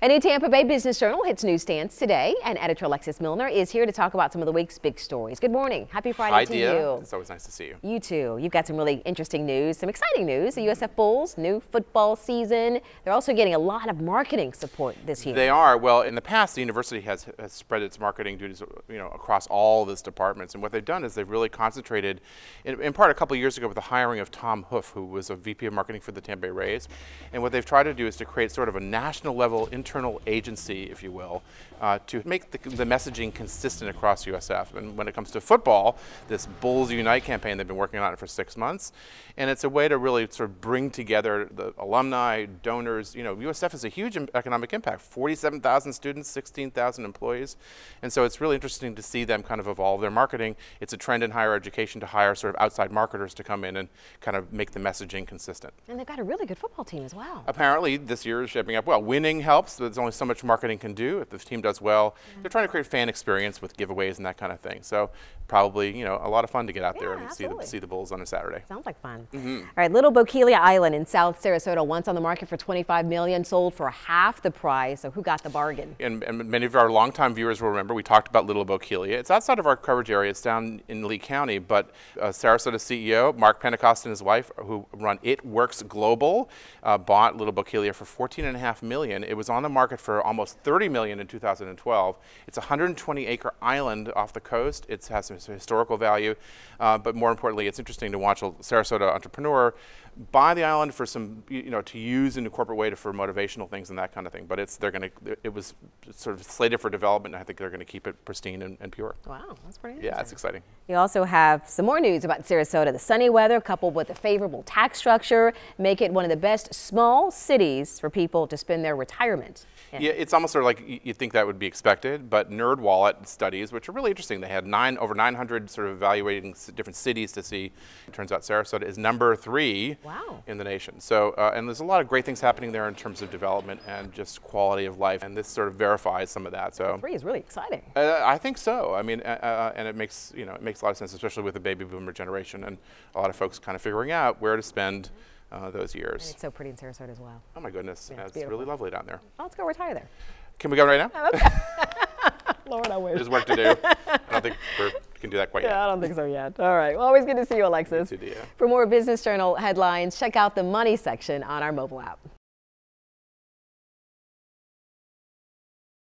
A new Tampa Bay Business Journal hits newsstands today, and editor Alexis Muellner is here to talk about some of the week's big stories. Good morning. Happy Friday to you. It's always nice to see you. You too. You've got some really interesting news, some exciting news. The USF Bulls, new football season. They're also getting a lot of marketing support this year. They are. Well, in the past, the university has spread its marketing duties, across all of its departments. And what they've done is they've really concentrated, in part a couple of years ago with the hiring of Tom Hoof, who was a VP of marketing for the Tampa Bay Rays. And what they've tried to do is to create sort of a national level internal agency, if you will, to make the messaging consistent across USF. And when it comes to football, this Bulls Unite campaign, they've been working on it for 6 months. And it's a way to really sort of bring together the alumni, donors. USF has a huge economic impact, 47,000 students, 16,000 employees. And so it's really interesting to see them kind of evolve their marketing. It's a trend in higher education to hire sort of outside marketers to come in and kind of make the messaging consistent. And they've got a really good football team as well. Apparently this year is shaping up well. Winning helps, but there's only so much marketing can do. If the team does well, they're trying to create fan experience with giveaways and that kind of thing. So probably, a lot of fun to get out there and see the Bulls on a Saturday. Sounds like fun. All right, Little Bokeelia Island in South Sarasota, once on the market for $25 million, sold for half the price. So who got the bargain? And many of our longtime viewers will remember we talked about Little Bokeelia. It's outside of our coverage area. It's down in Lee County, but Sarasota CEO Mark Pentecost and his wife, who run It Works Global, bought Little Bokeelia for $14.5 million. It was on the market for almost $30 million in 2012. It's a 120-acre island off the coast. It has some historical value, but more importantly, it's interesting to watch a Sarasota entrepreneur buy the island for some, to use in a corporate way for motivational things and that kind of thing. But it was sort of slated for development, and I think they're going to keep it pristine and pure. Wow, that's pretty interesting. Yeah, it's exciting. You also have some more news about Sarasota. The sunny weather coupled with a favorable tax structure make it one of the best small cities for people to spend their retirement in. Yeah, it's almost sort of like you'd think that would be expected, but NerdWallet studies, which are really interesting, they had over 900 sort of evaluating different cities to see. It turns out Sarasota is number 3 in the nation. So, and there's a lot of great things happening there in terms of development and just quality of life, and this sort of verifies some of that. So 3 is really exciting. I think so. I mean, and it makes a lot of sense, especially with the baby boomer generation and a lot of folks kind of figuring out where to spend those years. And it's so pretty in Sarasota as well. Oh my goodness, yeah, it's really lovely down there. Well, let's go retire there. Can we go right now? Okay. Lord, I wish. There's work to do. I don't think we can do that quite yet. I don't think so yet. All right. Well, always good to see you, Alexis. Good to see you. For more Business Journal headlines, check out the money section on our mobile app.